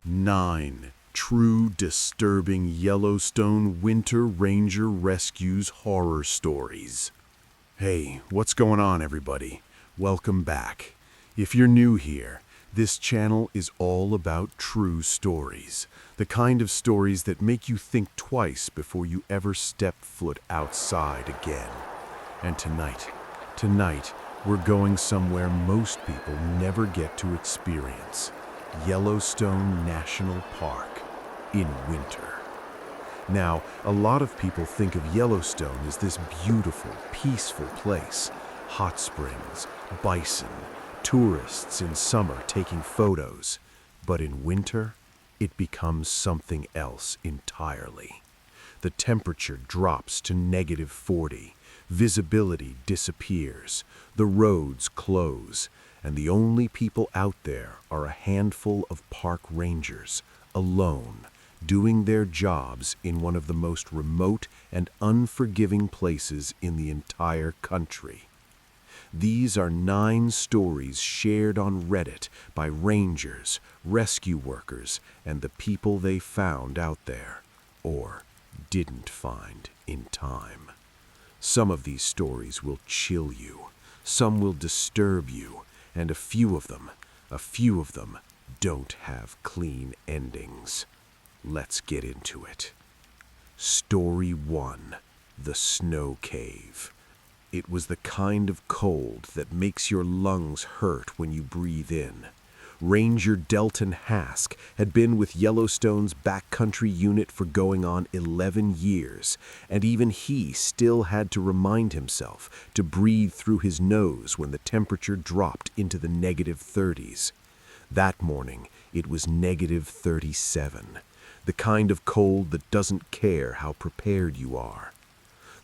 9 True Disturbing Yellowstone Winter Ranger Rescues Horror Stories. Hey, what's going on, everybody? Welcome back. If you're new here, this channel is all about true stories. The kind of stories that make you think twice before you ever step foot outside again. And tonight, we're going somewhere most people never get to experience. Yellowstone National Park in winter. Now, a lot of people think of Yellowstone as this beautiful, peaceful place. Hot springs, bison, tourists in summer taking photos. But in winter, it becomes something else entirely. The temperature drops to -40, visibility disappears, the roads close, and the only people out there are a handful of park rangers, alone, doing their jobs in one of the most remote and unforgiving places in the entire country. These are 9 stories shared on Reddit by rangers, rescue workers, and the people they found out there, or didn't find in time. Some of these stories will chill you, some will disturb you, and a few of them don't have clean endings. Let's get into it. Story 1: The Snow Cave. It was the kind of cold that makes your lungs hurt when you breathe in. Ranger Delton Hask had been with Yellowstone's backcountry unit for going on 11 years, and even he still had to remind himself to breathe through his nose when the temperature dropped into the -30s. That morning, it was -37, the kind of cold that doesn't care how prepared you are.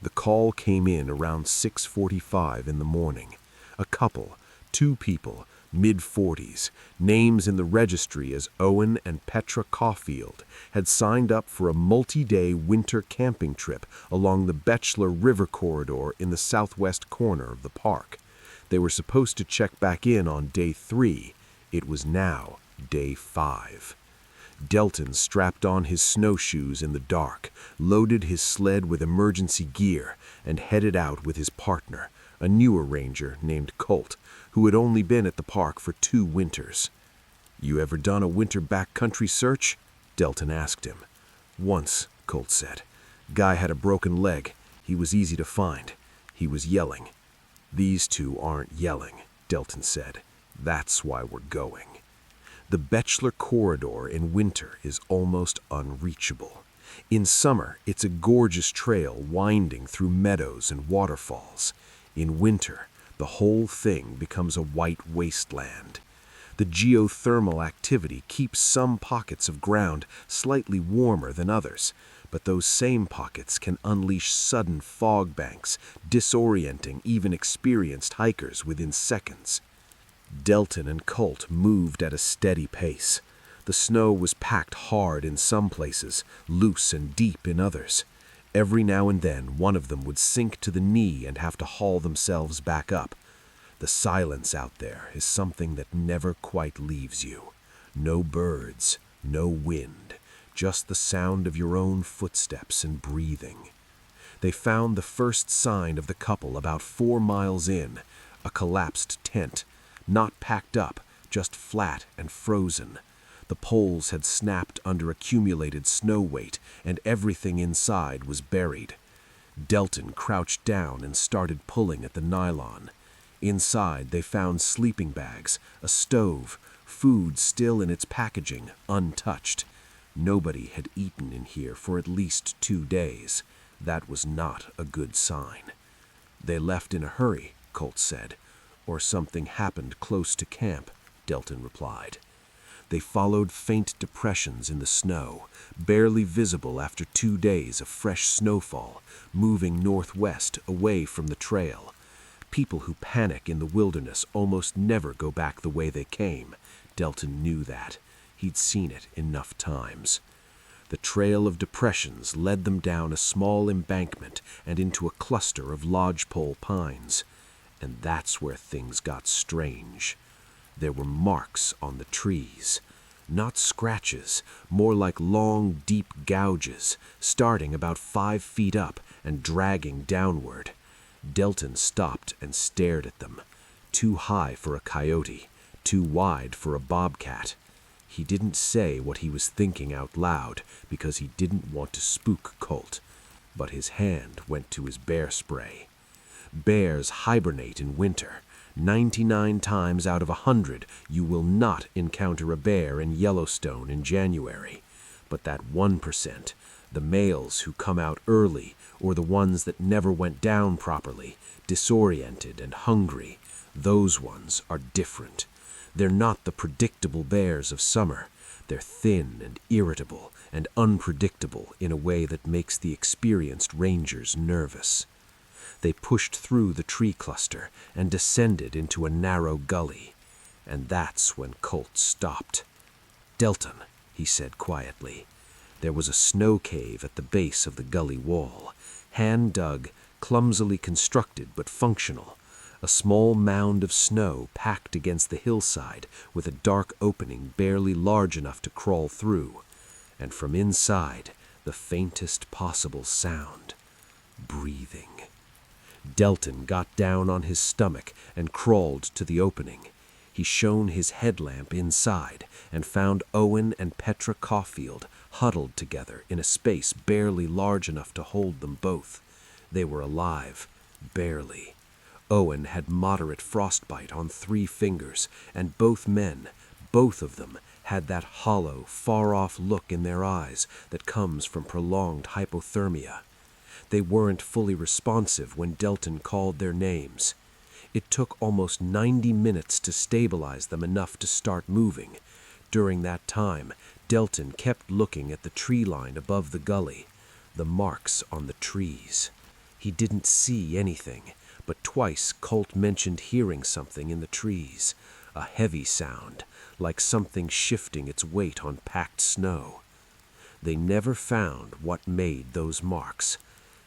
The call came in around 6:45 in the morning. A couple, 2 people, mid-40s, names in the registry as Owen and Petra Caulfield, had signed up for a multi-day winter camping trip along the Bachelor River corridor in the southwest corner of the park. They were supposed to check back in on day 3. It was now day 5. Delton strapped on his snowshoes in the dark, loaded his sled with emergency gear, and headed out with his partner, a newer ranger named Colt, who had only been at the park for 2 winters. "You ever done a winter backcountry search?" Delton asked him. "Once," Colt said. "Guy had a broken leg. He was easy to find. He was yelling." "These 2 aren't yelling," Delton said. "That's why we're going." The Bachelor corridor in winter is almost unreachable. In summer, it's a gorgeous trail winding through meadows and waterfalls. In winter, the whole thing becomes a white wasteland. The geothermal activity keeps some pockets of ground slightly warmer than others, but those same pockets can unleash sudden fog banks, disorienting even experienced hikers within seconds. Delton and Colt moved at a steady pace. The snow was packed hard in some places, loose and deep in others. Every now and then, one of them would sink to the knee and have to haul themselves back up. The silence out there is something that never quite leaves you. No birds, no wind, just the sound of your own footsteps and breathing. They found the first sign of the couple about 4 miles in, a collapsed tent, not packed up, just flat and frozen. The poles had snapped under accumulated snow weight, and everything inside was buried. Delton crouched down and started pulling at the nylon. Inside, they found sleeping bags, a stove, food still in its packaging, untouched. Nobody had eaten in here for at least 2 days. That was not a good sign. "They left in a hurry," Colt said. "Or something happened close to camp," Delton replied. They followed faint depressions in the snow, barely visible after 2 days of fresh snowfall, moving northwest away from the trail. People who panic in the wilderness almost never go back the way they came. Delton knew that. He'd seen it enough times. The trail of depressions led them down a small embankment and into a cluster of lodgepole pines. And that's where things got strange. There were marks on the trees. Not scratches, more like long, deep gouges, starting about 5 feet up and dragging downward. Delton stopped and stared at them. Too high for a coyote, too wide for a bobcat. He didn't say what he was thinking out loud because he didn't want to spook Colt, but his hand went to his bear spray. Bears hibernate in winter. 99 times out of 100, you will not encounter a bear in Yellowstone in January. But that 1%, the males who come out early or the ones that never went down properly, disoriented and hungry, those ones are different. They're not the predictable bears of summer. They're thin and irritable and unpredictable in a way that makes the experienced rangers nervous. They pushed through the tree cluster and descended into a narrow gully. And that's when Colt stopped. "Delton," he said quietly. There was a snow cave at the base of the gully wall, hand-dug, clumsily constructed but functional. A small mound of snow packed against the hillside with a dark opening barely large enough to crawl through. And from inside, the faintest possible sound. Breathing. Delton got down on his stomach and crawled to the opening. He shone his headlamp inside and found Owen and Petra Caulfield huddled together in a space barely large enough to hold them both. They were alive, barely. Owen had moderate frostbite on 3 fingers, and both men, both of them, had that hollow, far-off look in their eyes that comes from prolonged hypothermia. They weren't fully responsive when Delton called their names. It took almost 90 minutes to stabilize them enough to start moving. During that time, Delton kept looking at the tree line above the gully, the marks on the trees. He didn't see anything, but twice Colt mentioned hearing something in the trees, a heavy sound, like something shifting its weight on packed snow. They never found what made those marks.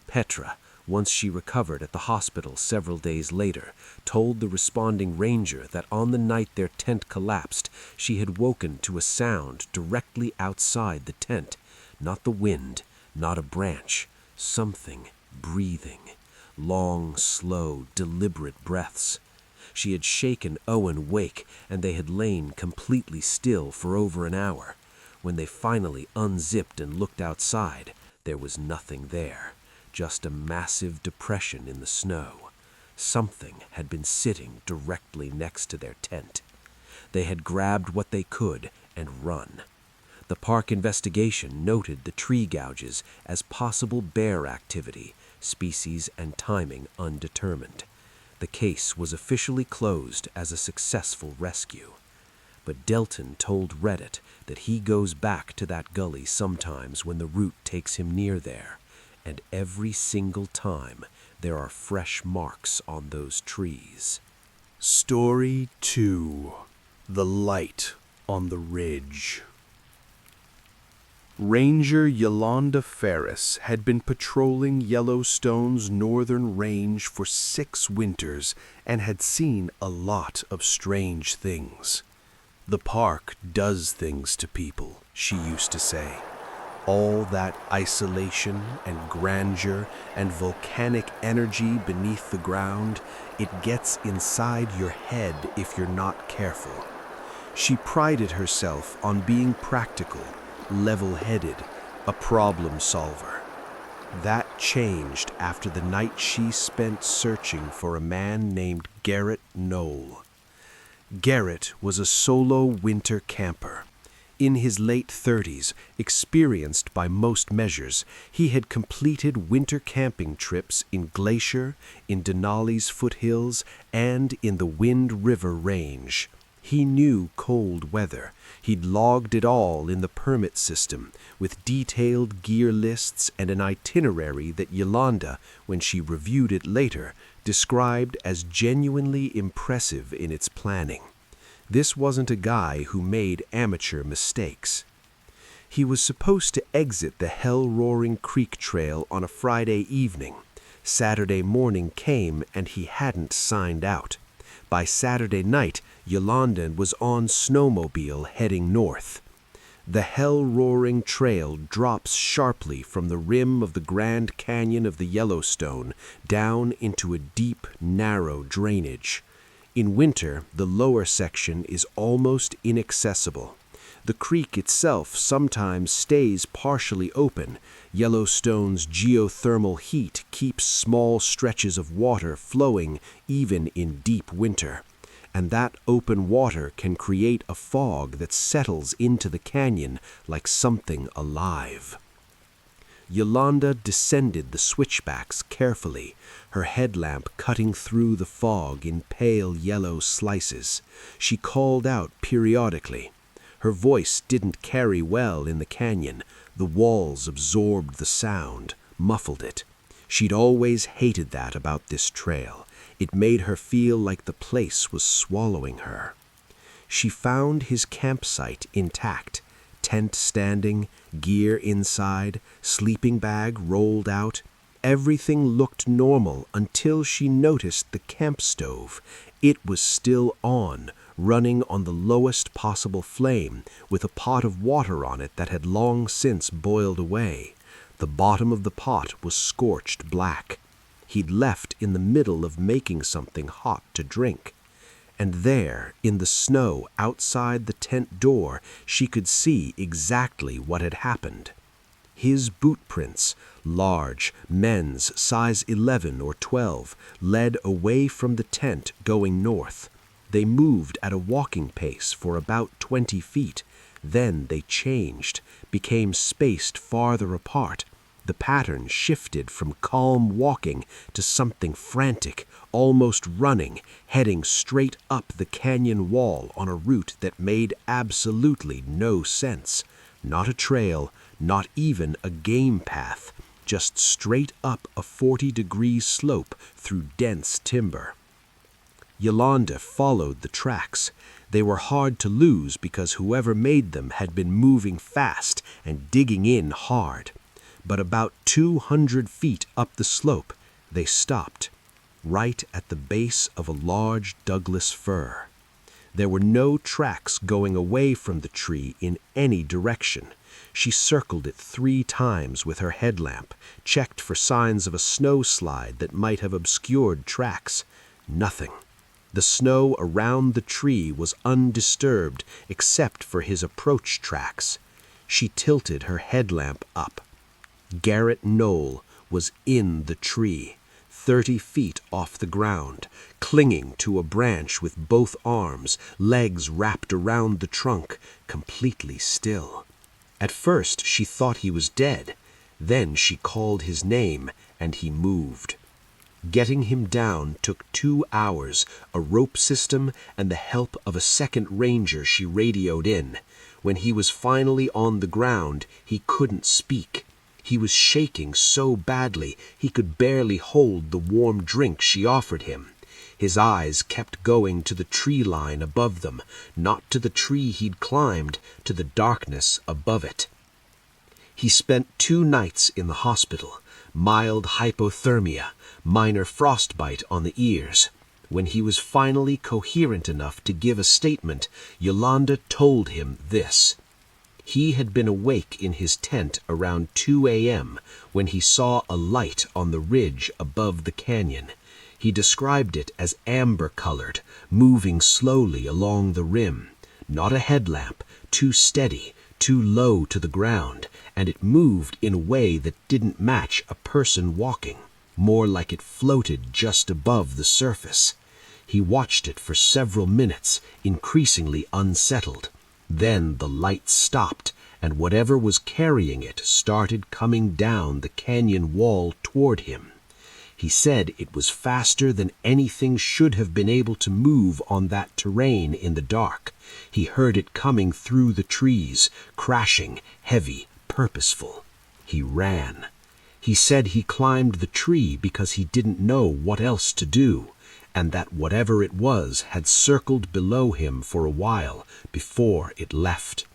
Petra, once she recovered at the hospital several days later, told the responding ranger that on the night their tent collapsed, she had woken to a sound directly outside the tent. Not the wind, not a branch, something breathing. Long, slow, deliberate breaths. She had shaken Owen awake, and they had lain completely still for over an hour. When they finally unzipped and looked outside, there was nothing there. Just a massive depression in the snow. Something had been sitting directly next to their tent. They had grabbed what they could and run. The park investigation noted the tree gouges as possible bear activity, species and timing undetermined. The case was officially closed as a successful rescue. But Delton told Reddit that he goes back to that gully sometimes when the route takes him near there. And every single time, there are fresh marks on those trees. Story 2. The Light on the Ridge. Ranger Yolanda Ferris had been patrolling Yellowstone's northern range for 6 winters and had seen a lot of strange things. "The park does things to people," she used to say. All that isolation and grandeur and volcanic energy beneath the ground, it gets inside your head if you're not careful. She prided herself on being practical, level-headed, a problem solver. That changed after the night she spent searching for a man named Garrett Knoll. Garrett was a solo winter camper. In his late 30s, experienced by most measures, he had completed winter camping trips in Glacier, in Denali's foothills, and in the Wind River Range. He knew cold weather. He'd logged it all in the permit system, with detailed gear lists and an itinerary that Yolanda, when she reviewed it later, described as genuinely impressive in its planning. This wasn't a guy who made amateur mistakes. He was supposed to exit the Hell-Roaring Creek Trail on a Friday evening. Saturday morning came and he hadn't signed out. By Saturday night, Yolanda was on snowmobile heading north. The hell-roaring trail drops sharply from the rim of the Grand Canyon of the Yellowstone down into a deep, narrow drainage. In winter, the lower section is almost inaccessible. The creek itself sometimes stays partially open. Yellowstone's geothermal heat keeps small stretches of water flowing even in deep winter. And that open water can create a fog that settles into the canyon like something alive. Yolanda descended the switchbacks carefully, her headlamp cutting through the fog in pale yellow slices. She called out periodically. Her voice didn't carry well in the canyon. The walls absorbed the sound, muffled it. She'd always hated that about this trail. It made her feel like the place was swallowing her. She found his campsite intact, tent standing, gear inside, sleeping bag rolled out. Everything looked normal until she noticed the camp stove. It was still on, running on the lowest possible flame, with a pot of water on it that had long since boiled away. The bottom of the pot was scorched black. He'd left in the middle of making something hot to drink. And there, in the snow outside the tent door, she could see exactly what had happened. His boot prints, large, men's, size 11 or 12, led away from the tent going north. They moved at a walking pace for about 20 feet. Then they changed, became spaced farther apart. The pattern shifted from calm walking to something frantic, almost running, heading straight up the canyon wall on a route that made absolutely no sense. Not a trail, not even a game path, just straight up a 40-degree slope through dense timber. Yolanda followed the tracks. They were hard to lose because whoever made them had been moving fast and digging in hard. But about 200 feet up the slope, they stopped, right at the base of a large Douglas fir. There were no tracks going away from the tree in any direction. She circled it 3 times with her headlamp, checked for signs of a snowslide that might have obscured tracks. Nothing. The snow around the tree was undisturbed except for his approach tracks. She tilted her headlamp up. Garrett Knoll was in the tree, 30 feet off the ground, clinging to a branch with both arms, legs wrapped around the trunk, completely still. At first she thought he was dead. Then she called his name, and he moved. Getting him down took 2 hours, a rope system, and the help of a second ranger she radioed in. When he was finally on the ground, he couldn't speak. He was shaking so badly he could barely hold the warm drink she offered him. His eyes kept going to the tree line above them, not to the tree he'd climbed, to the darkness above it. He spent 2 nights in the hospital, mild hypothermia, minor frostbite on the ears. When he was finally coherent enough to give a statement, Yolanda told him this. He had been awake in his tent around 2 a.m. when he saw a light on the ridge above the canyon. He described it as amber-colored, moving slowly along the rim. Not a headlamp, too steady, too low to the ground, and it moved in a way that didn't match a person walking, more like it floated just above the surface. He watched it for several minutes, increasingly unsettled. Then the light stopped, and whatever was carrying it started coming down the canyon wall toward him. He said it was faster than anything should have been able to move on that terrain in the dark. He heard it coming through the trees, crashing, heavy, purposeful. He ran. He said he climbed the tree because he didn't know what else to do, and that whatever it was had circled below him for a while before it left.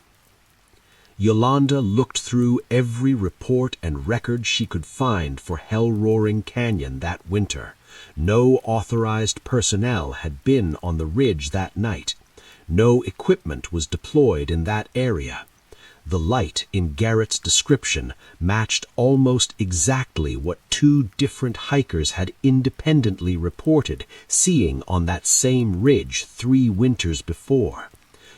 Yolanda looked through every report and record she could find for Hell-Roaring Canyon that winter. No authorized personnel had been on the ridge that night. No equipment was deployed in that area. The light in Garrett's description matched almost exactly what two different hikers had independently reported seeing on that same ridge 3 winters before.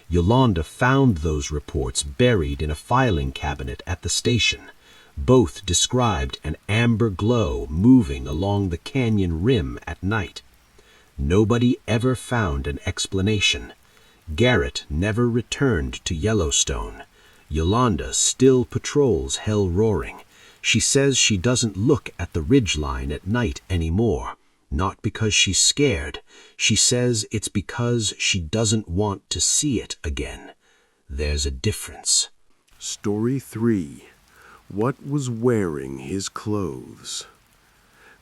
Yolanda found those reports buried in a filing cabinet at the station. Both described an amber glow moving along the canyon rim at night. Nobody ever found an explanation. Garrett never returned to Yellowstone. Yolanda still patrols Hell Roaring. She says she doesn't look at the ridgeline at night anymore. Not because she's scared. She says it's because she doesn't want to see it again. There's a difference. Story 3. What was wearing his clothes?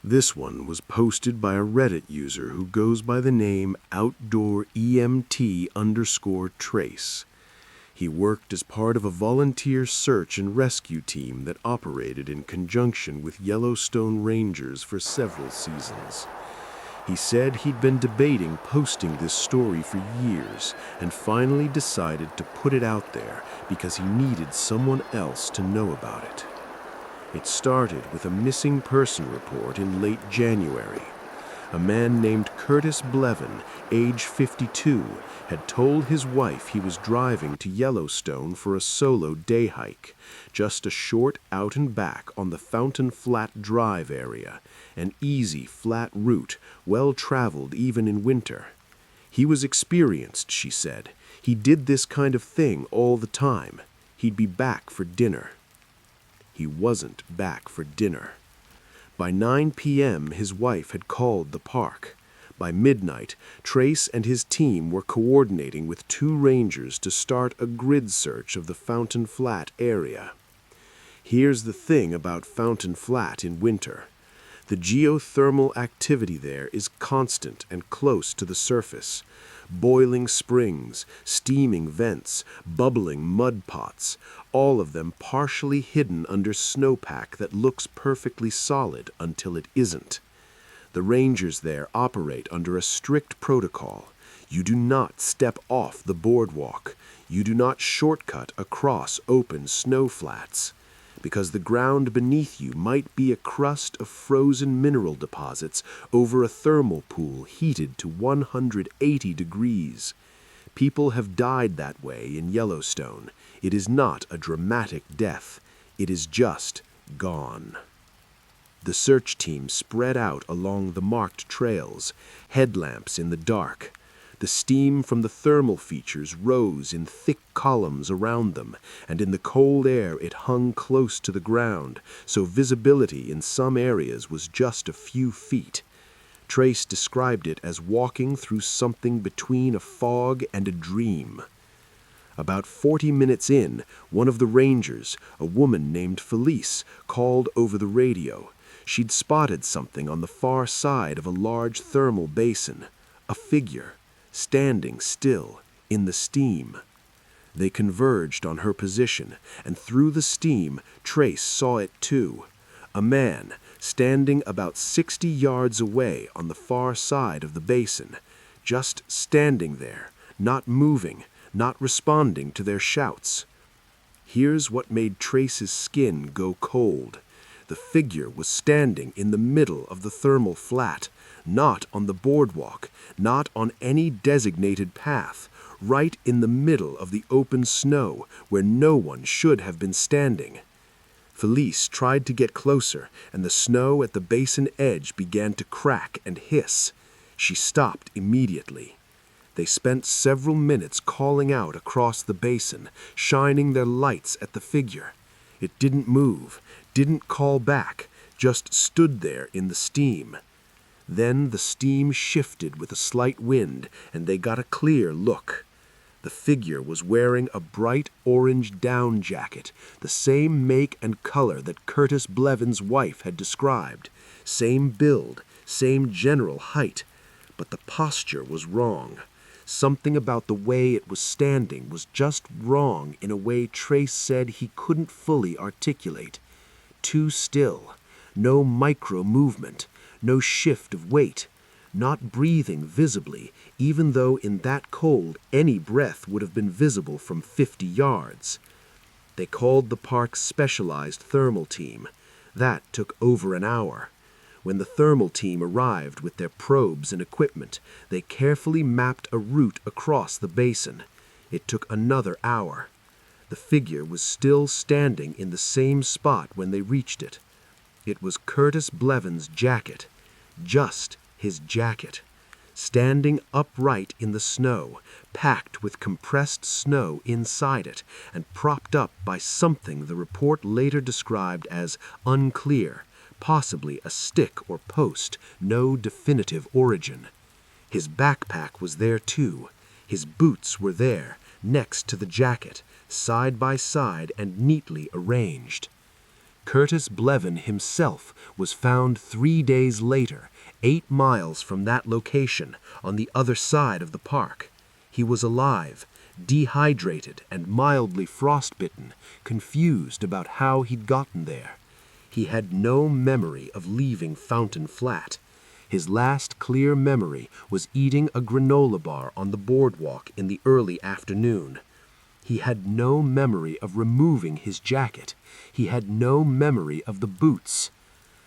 This one was posted by a Reddit user who goes by the name OutdoorEMT_Trace. He worked as part of a volunteer search and rescue team that operated in conjunction with Yellowstone Rangers for several seasons. He said he'd been debating posting this story for years and finally decided to put it out there because he needed someone else to know about it. It started with a missing person report in late January. A man named Curtis Blevin, age 52, had told his wife he was driving to Yellowstone for a solo day hike, just a short out and back on the Fountain Flat Drive area, an easy, flat route, well-traveled even in winter. He was experienced, she said. He did this kind of thing all the time. He'd be back for dinner. He wasn't back for dinner. By 9 p.m., his wife had called the park. By midnight, Trace and his team were coordinating with 2 rangers to start a grid search of the Fountain Flat area. Here's the thing about Fountain Flat in winter. The geothermal activity there is constant and close to the surface. Boiling springs, steaming vents, bubbling mud pots, all of them partially hidden under snowpack that looks perfectly solid until it isn't. The rangers there operate under a strict protocol. You do not step off the boardwalk. You do not shortcut across open snow flats, because the ground beneath you might be a crust of frozen mineral deposits over a thermal pool heated to 180 degrees. People have died that way in Yellowstone. It is not a dramatic death. It is just gone. The search team spread out along the marked trails, headlamps in the dark. The steam from the thermal features rose in thick columns around them, and in the cold air it hung close to the ground, so visibility in some areas was just a few feet. Trace described it as walking through something between a fog and a dream. About 40 minutes in, one of the rangers, a woman named Felice, called over the radio. She'd spotted something on the far side of a large thermal basin, a figure, standing still, in the steam. They converged on her position, and through the steam, Trace saw it too. A man, standing about 60 yards away on the far side of the basin, just standing there, not moving, not responding to their shouts. Here's what made Trace's skin go cold. The figure was standing in the middle of the thermal flat, not on the boardwalk, not on any designated path, right in the middle of the open snow where no one should have been standing. Felice tried to get closer, and the snow at the basin edge began to crack and hiss. She stopped immediately. They spent several minutes calling out across the basin, shining their lights at the figure. It didn't move, didn't call back, just stood there in the steam. Then the steam shifted with a slight wind, and they got a clear look. The figure was wearing a bright orange down jacket, the same make and color that Curtis Blevin's wife had described, same build, same general height, but the posture was wrong. Something about the way it was standing was just wrong in a way Trace said he couldn't fully articulate. Too still, no micro-movement, no shift of weight, not breathing visibly, even though in that cold any breath would have been visible from 50 yards. They called the park's specialized thermal team. That took over an hour. When the thermal team arrived with their probes and equipment, they carefully mapped a route across the basin. It took another hour. The figure was still standing in the same spot when they reached it. It was Curtis Blevins' jacket. Just his jacket. Standing upright in the snow, packed with compressed snow inside it, and propped up by something the report later described as unclear, possibly a stick or post, no definitive origin. His backpack was there too. His boots were there, next to the jacket, side by side and neatly arranged. Curtis Blevin himself was found 3 days later, 8 miles from that location, on the other side of the park. He was alive, dehydrated and mildly frostbitten, confused about how he'd gotten there. He had no memory of leaving Fountain Flat. His last clear memory was eating a granola bar on the boardwalk in the early afternoon. He had no memory of removing his jacket. He had no memory of the boots.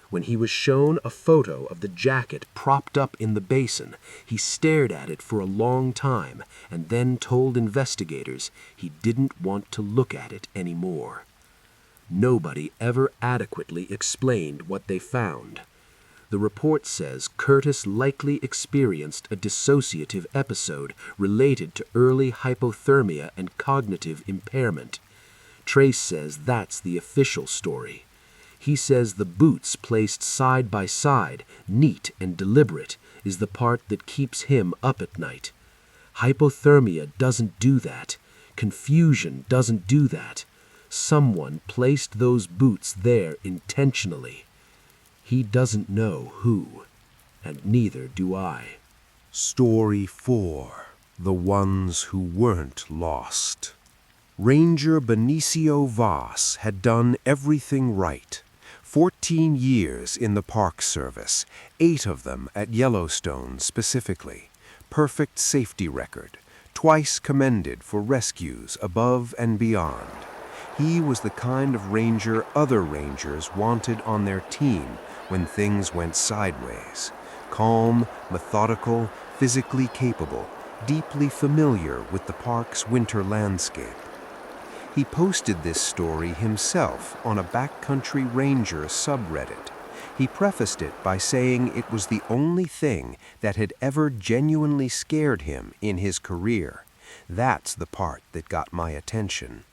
When he was shown a photo of the jacket propped up in the basin, he stared at it for a long time and then told investigators he didn't want to look at it anymore. Nobody ever adequately explained what they found. The report says Curtis likely experienced a dissociative episode related to early hypothermia and cognitive impairment. Trace says that's the official story. He says the boots placed side by side, neat and deliberate, is the part that keeps him up at night. Hypothermia doesn't do that. Confusion doesn't do that. Someone placed those boots there intentionally. He doesn't know who, and neither do I. Story 4. The Ones Who Weren't Lost. Ranger Benicio Vaz had done everything right. 14 years in the Park Service, 8 of them at Yellowstone specifically. Perfect safety record, twice commended for rescues above and beyond. He was the kind of ranger other rangers wanted on their team when things went sideways. Calm, methodical, physically capable, deeply familiar with the park's winter landscape. He posted this story himself on a backcountry ranger subreddit. He prefaced it by saying it was the only thing that had ever genuinely scared him in his career. That's the part that got my attention.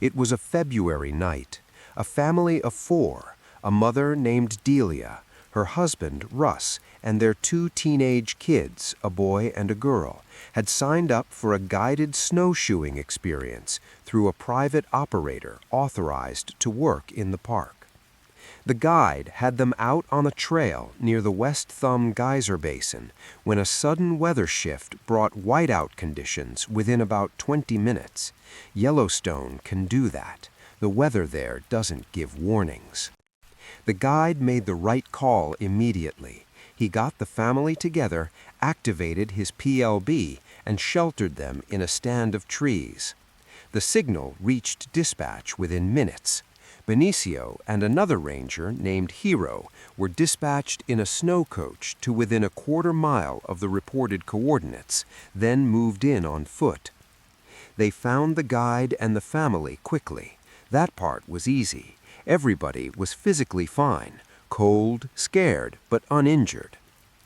It was a February night. A family of 4, a mother named Delia, her husband, Russ, and their 2 teenage kids, a boy and a girl, had signed up for a guided snowshoeing experience through a private operator authorized to work in the park. The guide had them out on a trail near the West Thumb Geyser Basin when a sudden weather shift brought whiteout conditions within about 20 minutes. Yellowstone can do that. The weather there doesn't give warnings. The guide made the right call immediately. He got the family together, activated his PLB, and sheltered them in a stand of trees. The signal reached dispatch within minutes. Benicio and another ranger named Hero were dispatched in a snow coach to within a quarter mile of the reported coordinates, then moved in on foot. They found the guide and the family quickly. That part was easy. Everybody was physically fine, cold, scared, but uninjured.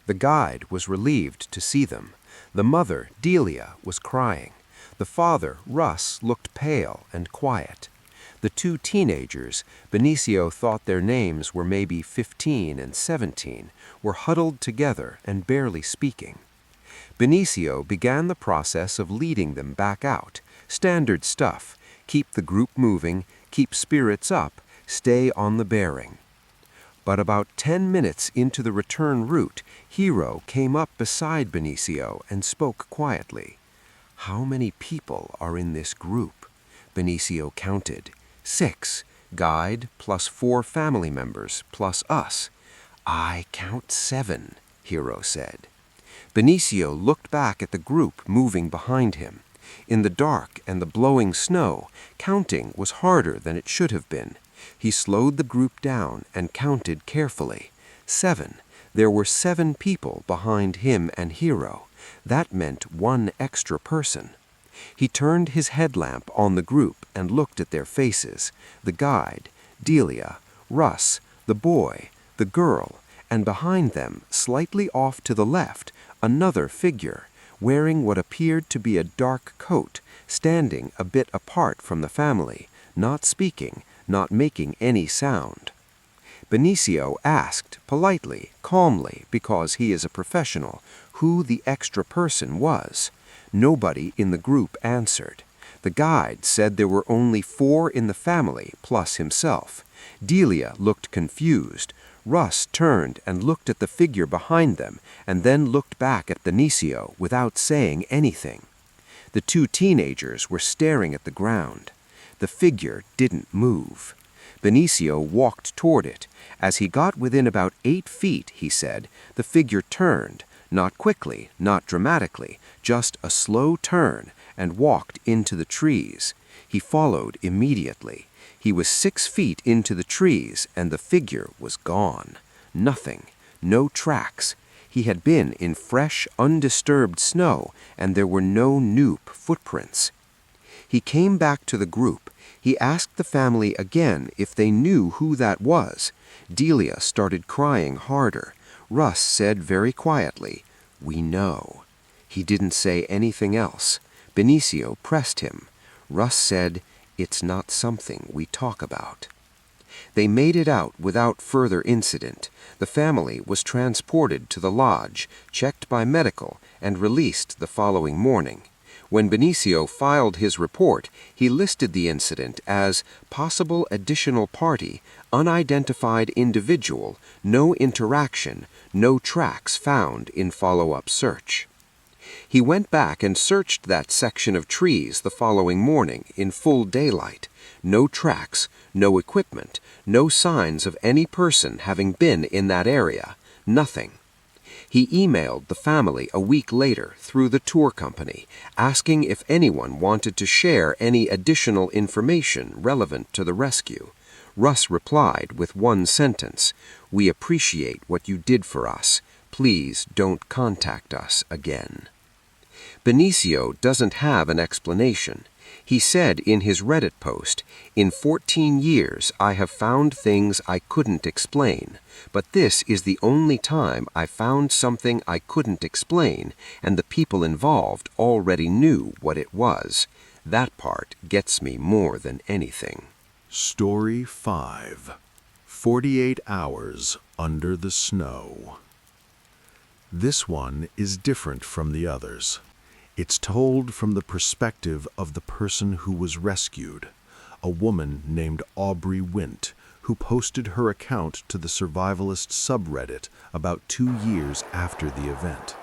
The guide was relieved to see them. The mother, Delia, was crying. The father, Russ, looked pale and quiet. The 2 teenagers, Benicio thought their names were maybe 15 and 17, were huddled together and barely speaking. Benicio began the process of leading them back out. Standard stuff. Keep the group moving, keep spirits up, stay on the bearing. But about 10 minutes into the return route, Hero came up beside Benicio and spoke quietly. "How many people are in this group?" Benicio counted. 6, guide plus 4 family members plus us. "I count 7, Hero said. Benicio looked back at the group moving behind him. In the dark and the blowing snow, counting was harder than it should have been. He slowed the group down and counted carefully. 7. There were 7 people behind him and Hero. That meant 1 extra person. He turned his headlamp on the group and looked at their faces, the guide, Delia, Russ, the boy, the girl, and behind them, slightly off to the left, another figure, wearing what appeared to be a dark coat, standing a bit apart from the family, not speaking, not making any sound. Benicio asked, politely, calmly, because he is a professional, who the extra person was. Nobody in the group answered. The guide said there were only 4 in the family, plus himself. Delia looked confused. Russ turned and looked at the figure behind them, and then looked back at Benicio without saying anything. The 2 teenagers were staring at the ground. The figure didn't move. Benicio walked toward it. As he got within about 8 feet, he said, the figure turned, not quickly, not dramatically, just a slow turn, and walked into the trees. He followed immediately. He was 6 feet into the trees, and the figure was gone. Nothing. No tracks. He had been in fresh, undisturbed snow, and there were no Noop footprints. He came back to the group. He asked the family again if they knew who that was. Delia started crying harder. Russ said very quietly, "We know." He didn't say anything else. Benicio pressed him. Russ said, "It's not something we talk about." They made it out without further incident. The family was transported to the lodge, checked by medical, and released the following morning. When Benicio filed his report, he listed the incident as possible additional party, unidentified individual, no interaction, no tracks found in follow-up search. He went back and searched that section of trees the following morning in full daylight. No tracks, no equipment, no signs of any person having been in that area. Nothing. He emailed the family a week later through the tour company, asking if anyone wanted to share any additional information relevant to the rescue. Russ replied with 1 sentence, "We appreciate what you did for us. Please don't contact us again." Benicio doesn't have an explanation. He said in his Reddit post, "In 14 years I have found things I couldn't explain, but this is the only time I found something I couldn't explain, and the people involved already knew what it was. That part gets me more than anything." Story 5. 48 Hours Under the Snow. This one is different from the others. It's told from the perspective of the person who was rescued, a woman named Aubrey Wint, who posted her account to the survivalist subreddit about 2 years after the event.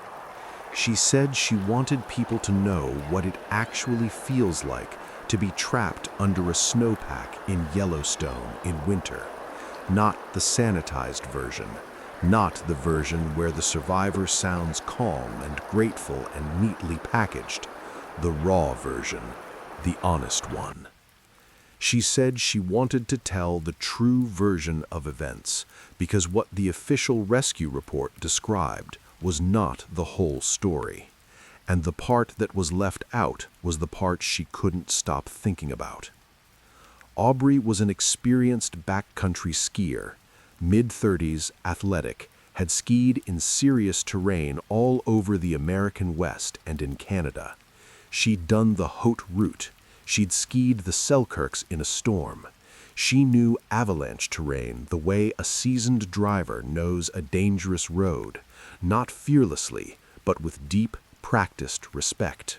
She said she wanted people to know what it actually feels like to be trapped under a snowpack in Yellowstone in winter, not the sanitized version, not the version where the survivor sounds calm and grateful and neatly packaged, the raw version, the honest one. She said she wanted to tell the true version of events because what the official rescue report described was not the whole story, and the part that was left out was the part she couldn't stop thinking about. Aubrey was an experienced backcountry skier, mid-30s, athletic, had skied in serious terrain all over the American West and in Canada. She'd done the Haute Route. She'd skied the Selkirks in a storm. She knew avalanche terrain the way a seasoned driver knows a dangerous road, not fearlessly, but with deep, practiced respect.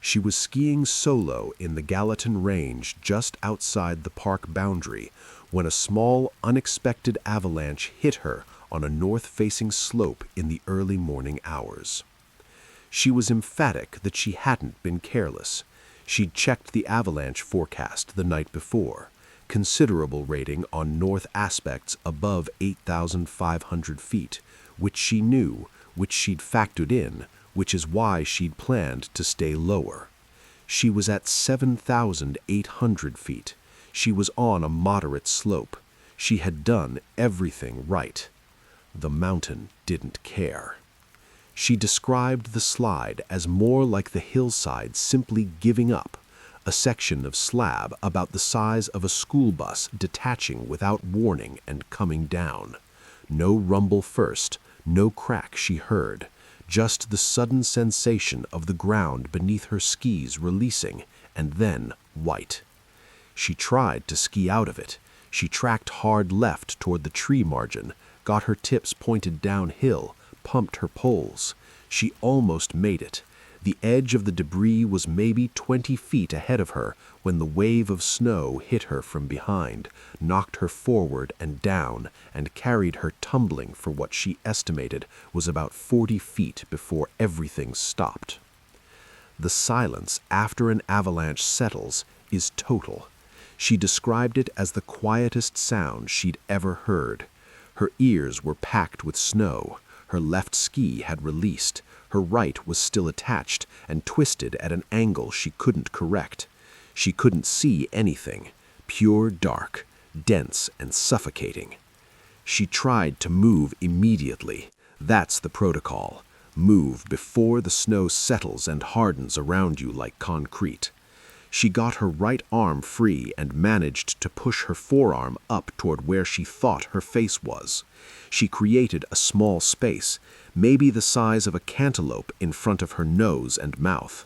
She was skiing solo in the Gallatin Range just outside the park boundary when a small, unexpected avalanche hit her on a north-facing slope in the early morning hours. She was emphatic that she hadn't been careless. She'd checked the avalanche forecast the night before, considerable rating on north aspects above 8,500 feet, which she knew, which she'd factored in, which is why she'd planned to stay lower. She was at 7,800 feet. She was on a moderate slope. She had done everything right. The mountain didn't care. She described the slide as more like the hillside simply giving up, a section of slab about the size of a school bus detaching without warning and coming down. No rumble first, no crack she heard, just the sudden sensation of the ground beneath her skis releasing, and then white. She tried to ski out of it. She tracked hard left toward the tree margin, got her tips pointed downhill, pumped her poles. She almost made it. The edge of the debris was maybe 20 feet ahead of her when the wave of snow hit her from behind, knocked her forward and down, and carried her tumbling for what she estimated was about 40 feet before everything stopped. The silence after an avalanche settles is total. She described it as the quietest sound she'd ever heard. Her ears were packed with snow. Her left ski had released. Her right was still attached and twisted at an angle she couldn't correct. She couldn't see anything. Pure dark, dense and suffocating. She tried to move immediately. That's the protocol. Move before the snow settles and hardens around you like concrete. She got her right arm free and managed to push her forearm up toward where she thought her face was. She created a small space, maybe the size of a cantaloupe, in front of her nose and mouth.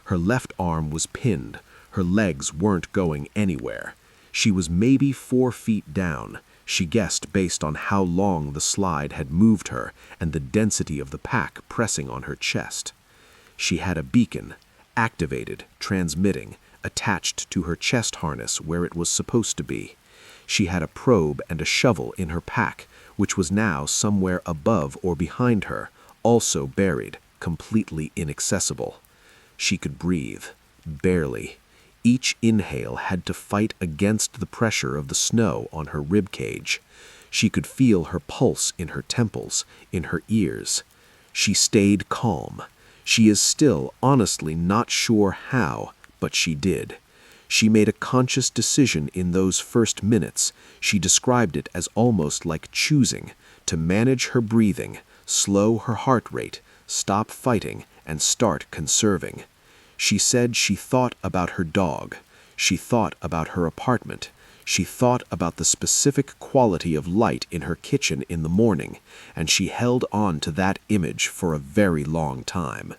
Her left arm was pinned. Her legs weren't going anywhere. She was maybe 4 feet down. She guessed based on how long the slide had moved her and the density of the pack pressing on her chest. She had a beacon, activated, transmitting, attached to her chest harness where it was supposed to be. She had a probe and a shovel in her pack, which was now somewhere above or behind her, also buried, completely inaccessible. She could breathe, barely. Each inhale had to fight against the pressure of the snow on her rib cage. She could feel her pulse in her temples, in her ears. She stayed calm. She is still honestly not sure how, but she did. She made a conscious decision in those first minutes. She described it as almost like choosing to manage her breathing, slow her heart rate, stop fighting, and start conserving. She said she thought about her dog. She thought about her apartment. She thought about the specific quality of light in her kitchen in the morning, and she held on to that image for a very long time.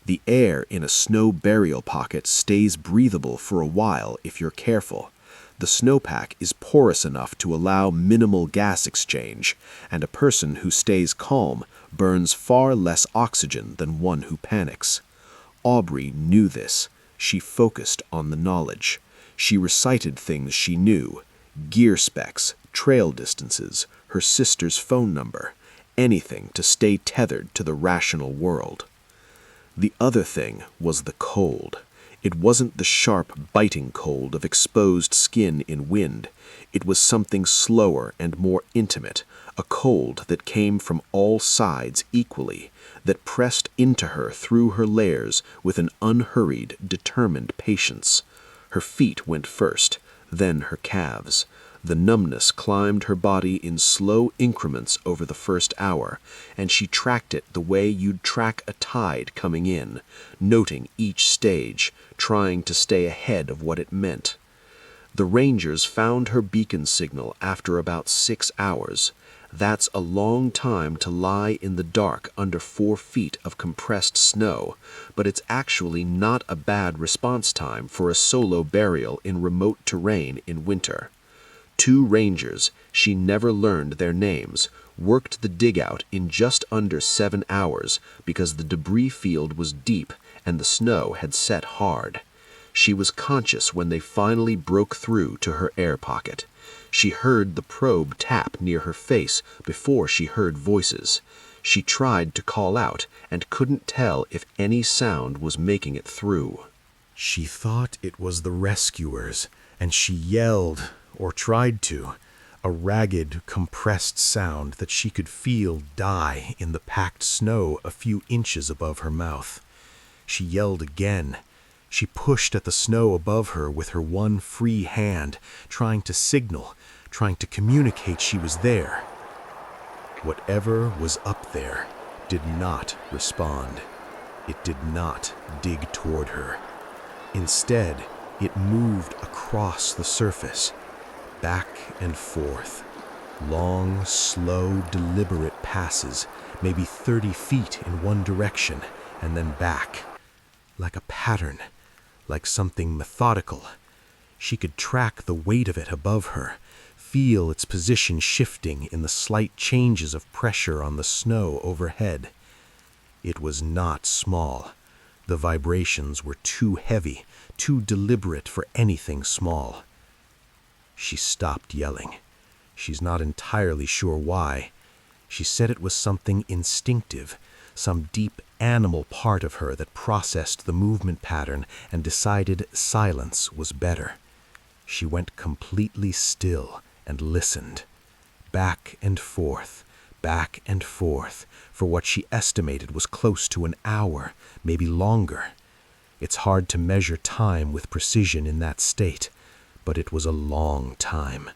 The air in a snow burial pocket stays breathable for a while if you're careful. The snowpack is porous enough to allow minimal gas exchange, and a person who stays calm burns far less oxygen than one who panics. Aubrey knew this. She focused on the knowledge. She recited things she knew: gear specs, trail distances, her sister's phone number, anything to stay tethered to the rational world. The other thing was the cold. It wasn't the sharp, biting cold of exposed skin in wind. It was something slower and more intimate, a cold that came from all sides equally, that pressed into her through her layers with an unhurried, determined patience. Her feet went first, then her calves. The numbness climbed her body in slow increments over the first hour, and she tracked it the way you'd track a tide coming in, noting each stage, trying to stay ahead of what it meant. The rangers found her beacon signal after about 6 hours. That's a long time to lie in the dark under 4 feet of compressed snow, but it's actually not a bad response time for a solo burial in remote terrain in winter. 2 rangers, she never learned their names, worked the dig-out in just under 7 hours because the debris field was deep and the snow had set hard. She was conscious when they finally broke through to her air pocket. She heard the probe tap near her face before she heard voices. She tried to call out and couldn't tell if any sound was making it through. She thought it was the rescuers, and she yelled, or tried to, a ragged, compressed sound that she could feel die in the packed snow a few inches above her mouth. She yelled again. She pushed at the snow above her with her one free hand, trying to signal, trying to communicate she was there. Whatever was up there did not respond. It did not dig toward her. Instead, it moved across the surface, back and forth. Long, slow, deliberate passes, maybe 30 feet in one direction, and then back. Like a pattern, like something methodical. She could track the weight of it above her, feel its position shifting in the slight changes of pressure on the snow overhead. It was not small. The vibrations were too heavy, too deliberate for anything small. She stopped yelling. She's not entirely sure why. She said it was something instinctive, some deep animal part of her that processed the movement pattern and decided silence was better. She went completely still and listened. Back and forth, for what she estimated was close to an hour, maybe longer. It's hard to measure time with precision in that state, but it was a long time.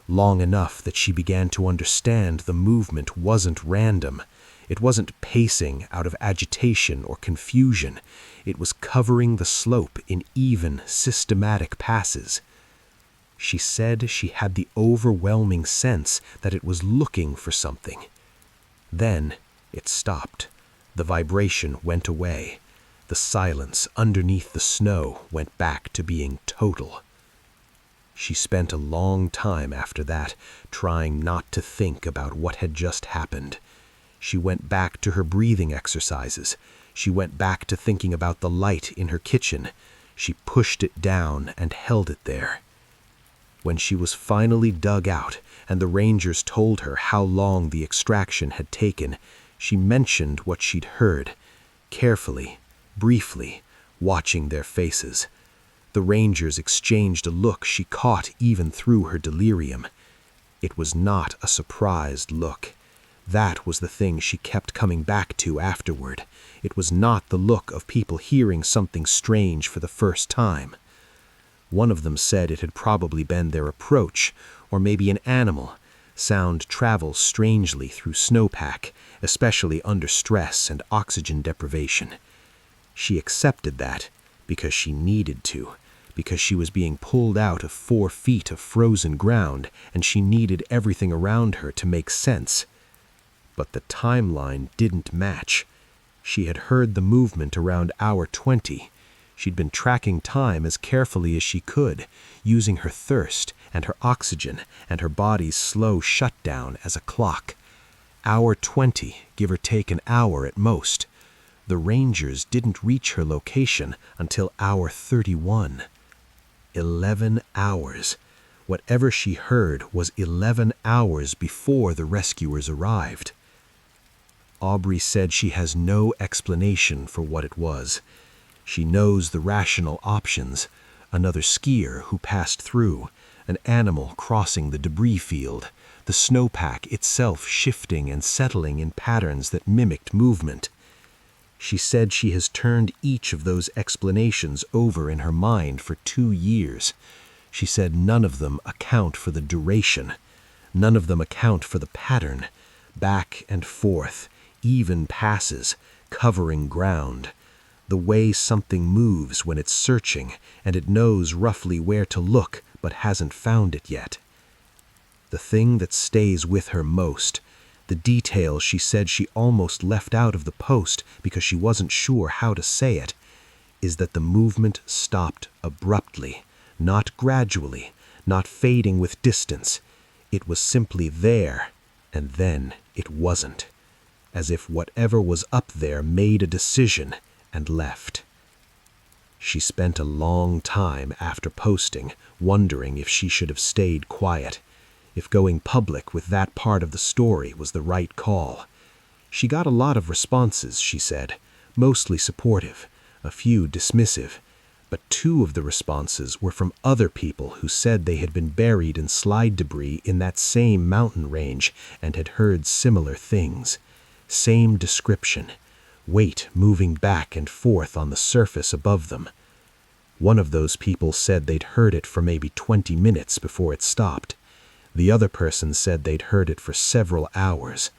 Long enough that she began to understand the movement wasn't random. It wasn't pacing out of agitation or confusion. It was covering the slope in even, systematic passes. She said she had the overwhelming sense that it was looking for something. Then it stopped. The vibration went away. The silence underneath the snow went back to being total. She spent a long time after that, trying not to think about what had just happened. She went back to her breathing exercises. She went back to thinking about the light in her kitchen. She pushed it down and held it there. When she was finally dug out and the rangers told her how long the extraction had taken, she mentioned what she'd heard, carefully, briefly, watching their faces. The rangers exchanged a look she caught even through her delirium. It was not a surprised look. That was the thing she kept coming back to afterward. It was not the look of people hearing something strange for the first time. One of them said it had probably been their approach, or maybe an animal. Sound travels strangely through snowpack, especially under stress and oxygen deprivation. She accepted that because she needed to, because she was being pulled out of 4 feet of frozen ground and she needed everything around her to make sense. But the timeline didn't match. She had heard the movement around hour 20. She'd been tracking time as carefully as she could, using her thirst and her oxygen and her body's slow shutdown as a clock. Hour 20, give or take an hour at most. The rangers didn't reach her location until hour 31. 11 hours. Whatever she heard was 11 hours before the rescuers arrived. Aubrey said she has no explanation for what it was. She knows the rational options: another skier who passed through, an animal crossing the debris field, the snowpack itself shifting and settling in patterns that mimicked movement. She said she has turned each of those explanations over in her mind for 2 years. She said none of them account for the duration. None of them account for the pattern. Back and forth, even passes, covering ground. The way something moves when it's searching and it knows roughly where to look but hasn't found it yet. The thing that stays with her most, the detail she said she almost left out of the post because she wasn't sure how to say it, is that the movement stopped abruptly, not gradually, not fading with distance. It was simply there, and then it wasn't, as if whatever was up there made a decision and left. She spent a long time after posting wondering if she should have stayed quiet, if going public with that part of the story was the right call. She got a lot of responses, she said, mostly supportive, a few dismissive, but 2 of the responses were from other people who said they had been buried in slide debris in that same mountain range and had heard similar things. Same description. Weight moving back and forth on the surface above them. One of those people said they'd heard it for maybe 20 minutes before it stopped. The other person said they'd heard it for several hours.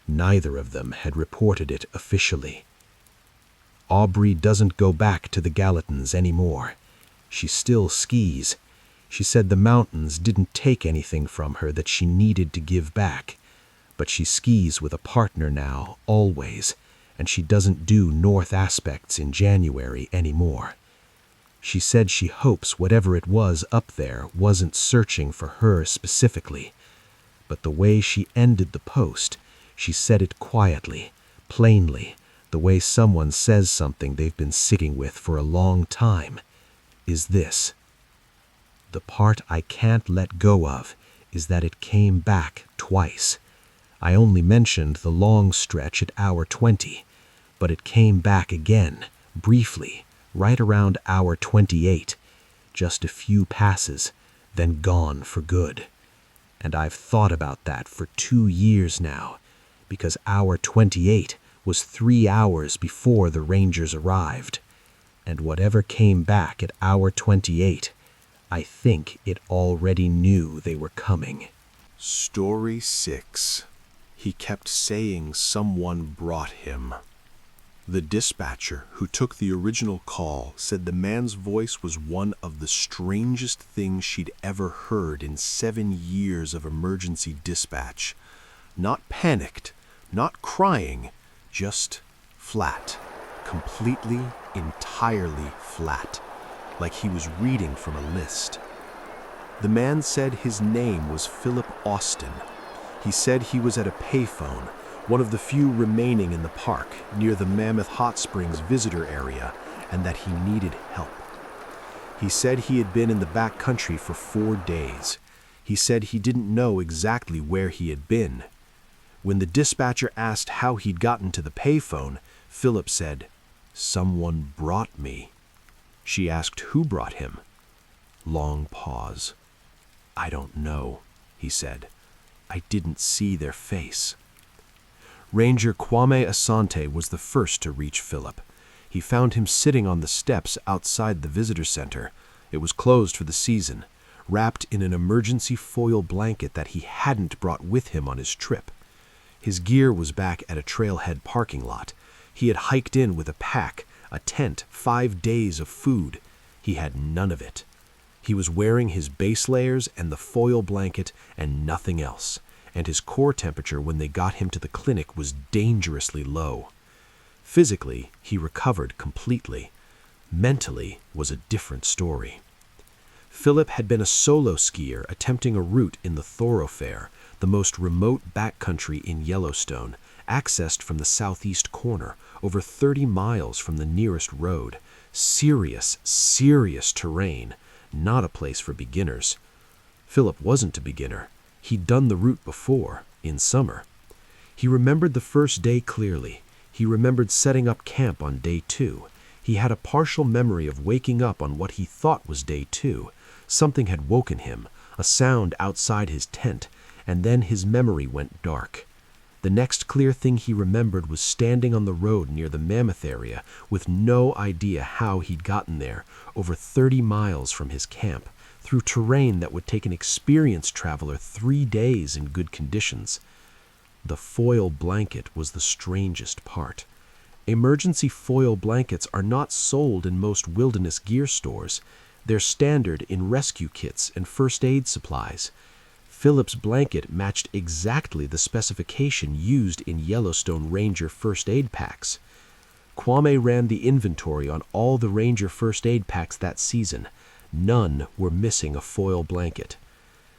Neither of them had reported it officially. Aubrey doesn't go back to the Gallatins anymore. She still skis. She said the mountains didn't take anything from her that she needed to give back. But she skis with a partner now, always, and she doesn't do North Aspects in January anymore. She said she hopes whatever it was up there wasn't searching for her specifically. But the way she ended the post, she said it quietly, plainly, the way someone says something they've been sitting with for a long time, is this: "The part I can't let go of is that it came back twice. I only mentioned the long stretch at hour 20, but it came back again, briefly, right around hour 28, just a few passes, then gone for good. And I've thought about that for 2 years now, because hour 28 was 3 hours before the Rangers arrived. And whatever came back at hour 28, I think it already knew they were coming." Story 6. He kept saying someone brought him. The dispatcher who took the original call said the man's voice was one of the strangest things she'd ever heard in 7 years of emergency dispatch. Not panicked, not crying, just flat, completely, entirely flat, like he was reading from a list. The man said his name was Philip Austin. He said he was at a payphone, one of the few remaining in the park, near the Mammoth Hot Springs visitor area, and that he needed help. He said he had been in the backcountry for 4 days. He said he didn't know exactly where he had been. When the dispatcher asked how he'd gotten to the payphone, Philip said, "Someone brought me." She asked who brought him. Long pause. "I don't know," he said. "I didn't see their face." Ranger Kwame Asante was the first to reach Philip. He found him sitting on the steps outside the visitor center. It was closed for the season, wrapped in an emergency foil blanket that he hadn't brought with him on his trip. His gear was back at a trailhead parking lot. He had hiked in with a pack, a tent, 5 days of food. He had none of it. He was wearing his base layers and the foil blanket and nothing else, and his core temperature when they got him to the clinic was dangerously low. Physically, he recovered completely. Mentally was a different story. Philip had been a solo skier attempting a route in the Thoroughfare, the most remote backcountry in Yellowstone, accessed from the southeast corner, over 30 miles from the nearest road. Serious, serious terrain, not a place for beginners. Philip wasn't a beginner. He'd done the route before, in summer. He remembered the first day clearly. He remembered setting up camp on day 2. He had a partial memory of waking up on what he thought was day 2. Something had woken him, a sound outside his tent, and then his memory went dark. The next clear thing he remembered was standing on the road near the Mammoth area with no idea how he'd gotten there, over 30 miles from his camp, through terrain that would take an experienced traveler 3 days in good conditions. The foil blanket was the strangest part. Emergency foil blankets are not sold in most wilderness gear stores. They're standard in rescue kits and first aid supplies. Philip's blanket matched exactly the specification used in Yellowstone Ranger first aid packs. Kwame ran the inventory on all the Ranger first aid packs that season. None were missing a foil blanket.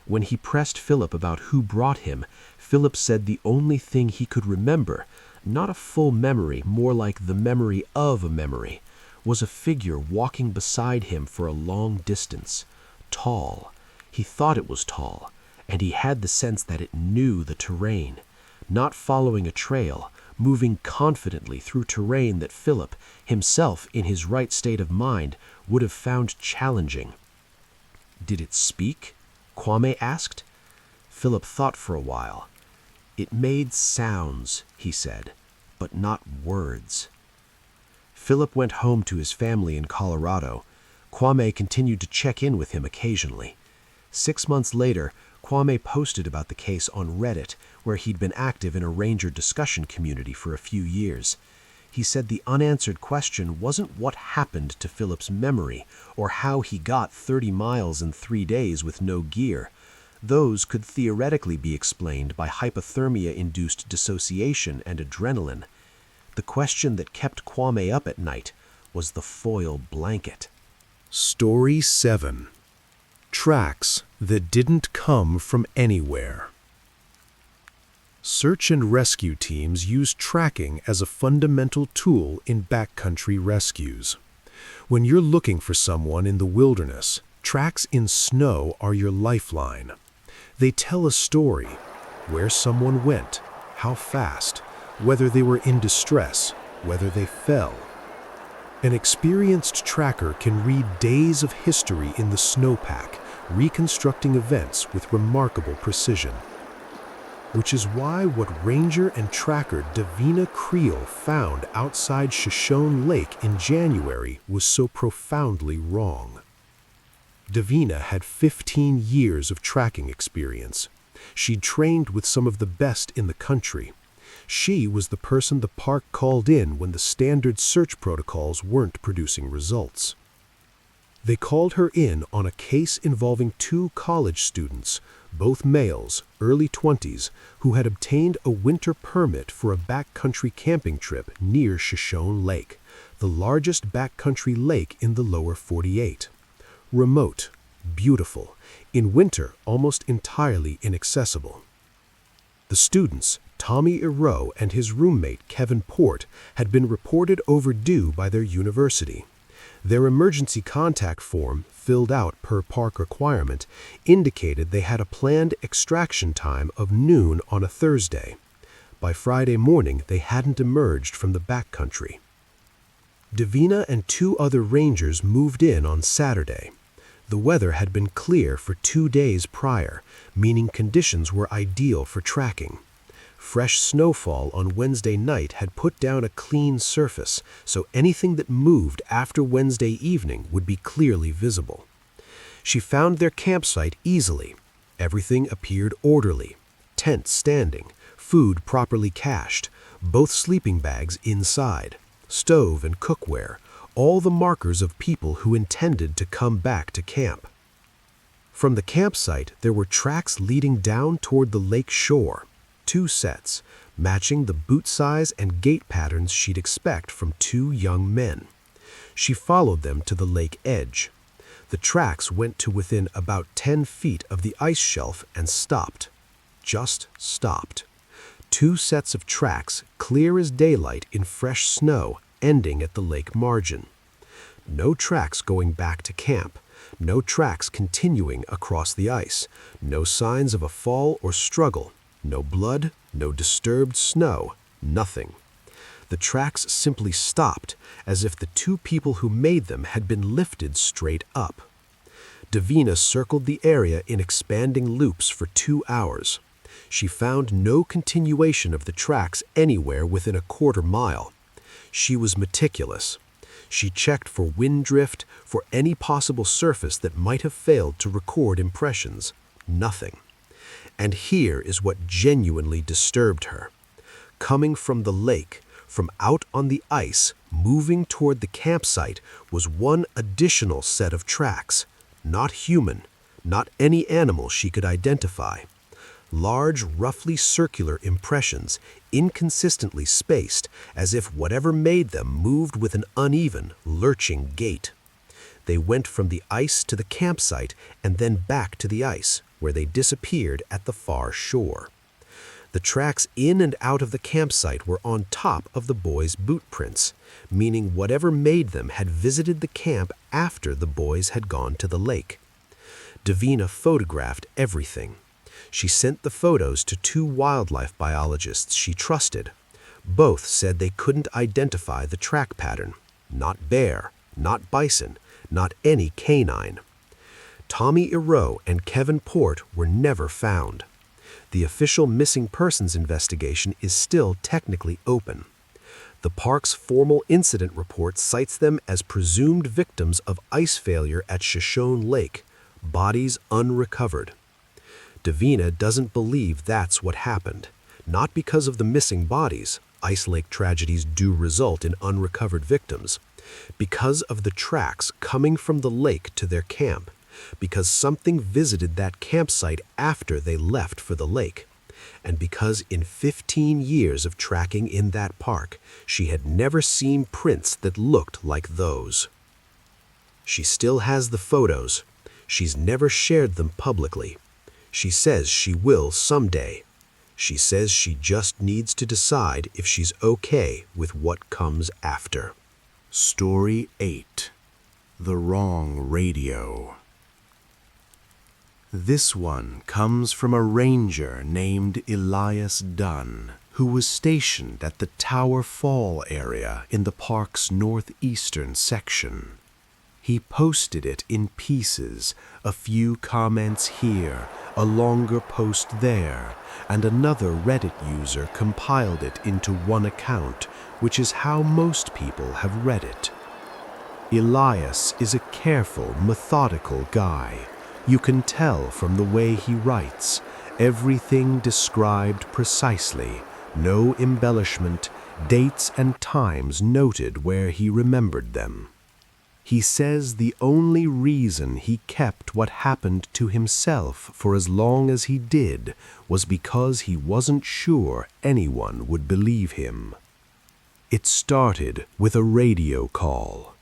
When he pressed Philip about who brought him, Philip said the only thing he could remember, not a full memory, more like the memory of a memory, was a figure walking beside him for a long distance. Tall. He thought it was tall, and he had the sense that it knew the terrain, not following a trail, moving confidently through terrain that Philip, himself in his right state of mind, would have found challenging. "Did it speak?" Kwame asked. Philip thought for a while. "It made sounds," he said, "but not words." Philip went home to his family in Colorado. Kwame continued to check in with him occasionally. 6 months later, Kwame posted about the case on Reddit, where he'd been active in a ranger discussion community for a few years. He said the unanswered question wasn't what happened to Philip's memory or how he got 30 miles in 3 days with no gear. Those could theoretically be explained by hypothermia-induced dissociation and adrenaline. The question that kept Kwame up at night was the foil blanket. Story 7. Tracks that didn't come from anywhere. Search and rescue teams use tracking as a fundamental tool in backcountry rescues. When you're looking for someone in the wilderness, tracks in snow are your lifeline. They tell a story: where someone went, how fast, whether they were in distress, whether they fell. An experienced tracker can read days of history in the snowpack, reconstructing events with remarkable precision. Which is why what ranger and tracker Davina Creel found outside Shoshone Lake in January was so profoundly wrong. Davina had 15 years of tracking experience. She'd trained with some of the best in the country. She was the person the park called in when the standard search protocols weren't producing results. They called her in on a case involving 2 college students, both males, early 20s, who had obtained a winter permit for a backcountry camping trip near Shoshone Lake, the largest backcountry lake in the lower 48. Remote, beautiful, in winter almost entirely inaccessible. The students, Tommy Ero and his roommate Kevin Port, had been reported overdue by their university. Their emergency contact form, filled out per park requirement, indicated they had a planned extraction time of noon on a Thursday. By Friday morning, they hadn't emerged from the backcountry. Davina and 2 other rangers moved in on Saturday. The weather had been clear for 2 days prior, meaning conditions were ideal for tracking. Fresh snowfall on Wednesday night had put down a clean surface, so anything that moved after Wednesday evening would be clearly visible. She found their campsite easily. Everything appeared orderly. Tent standing, food properly cached, both sleeping bags inside, stove and cookware, all the markers of people who intended to come back to camp. From the campsite, there were tracks leading down toward the lake shore. 2 sets, matching the boot size and gait patterns she'd expect from 2 young men. She followed them to the lake edge. The tracks went to within about 10 feet of the ice shelf and stopped. Just stopped. 2 sets of tracks, clear as daylight in fresh snow, ending at the lake margin. No tracks going back to camp. No tracks continuing across the ice. No signs of a fall or struggle. No blood, no disturbed snow, nothing. The tracks simply stopped, as if the 2 people who made them had been lifted straight up. Davina circled the area in expanding loops for 2 hours. She found no continuation of the tracks anywhere within a quarter mile. She was meticulous. She checked for wind drift, for any possible surface that might have failed to record impressions. Nothing. And here is what genuinely disturbed her. Coming from the lake, from out on the ice, moving toward the campsite, was one additional set of tracks. Not human, not any animal she could identify. Large, roughly circular impressions, inconsistently spaced, as if whatever made them moved with an uneven, lurching gait. They went from the ice to the campsite and then back to the ice, where they disappeared at the far shore. The tracks in and out of the campsite were on top of the boys' boot prints, meaning whatever made them had visited the camp after the boys had gone to the lake. Davina photographed everything. She sent the photos to 2 wildlife biologists she trusted. Both said they couldn't identify the track pattern. Not bear, not bison, not any canine. Tommy Ero and Kevin Port were never found. The official missing persons investigation is still technically open. The park's formal incident report cites them as presumed victims of ice failure at Shoshone Lake, bodies unrecovered. Davina doesn't believe that's what happened, not because of the missing bodies. Ice lake tragedies do result in unrecovered victims, because of the tracks coming from the lake to their camp, because something visited that campsite after they left for the lake, and because in 15 years of tracking in that park, she had never seen prints that looked like those. She still has the photos. She's never shared them publicly. She says she will someday. She says she just needs to decide if she's okay with what comes after. Story 8. The Wrong Radio. This one comes from a ranger named Elias Dunn, who was stationed at the Tower Fall area in the park's northeastern section. He posted it in pieces, a few comments here, a longer post there, and another Reddit user compiled it into one account, which is how most people have read it. Elias is a careful, methodical guy. You can tell from the way he writes, everything described precisely, no embellishment, dates and times noted where he remembered them. He says the only reason he kept what happened to himself for as long as he did was because he wasn't sure anyone would believe him. It started with a radio call.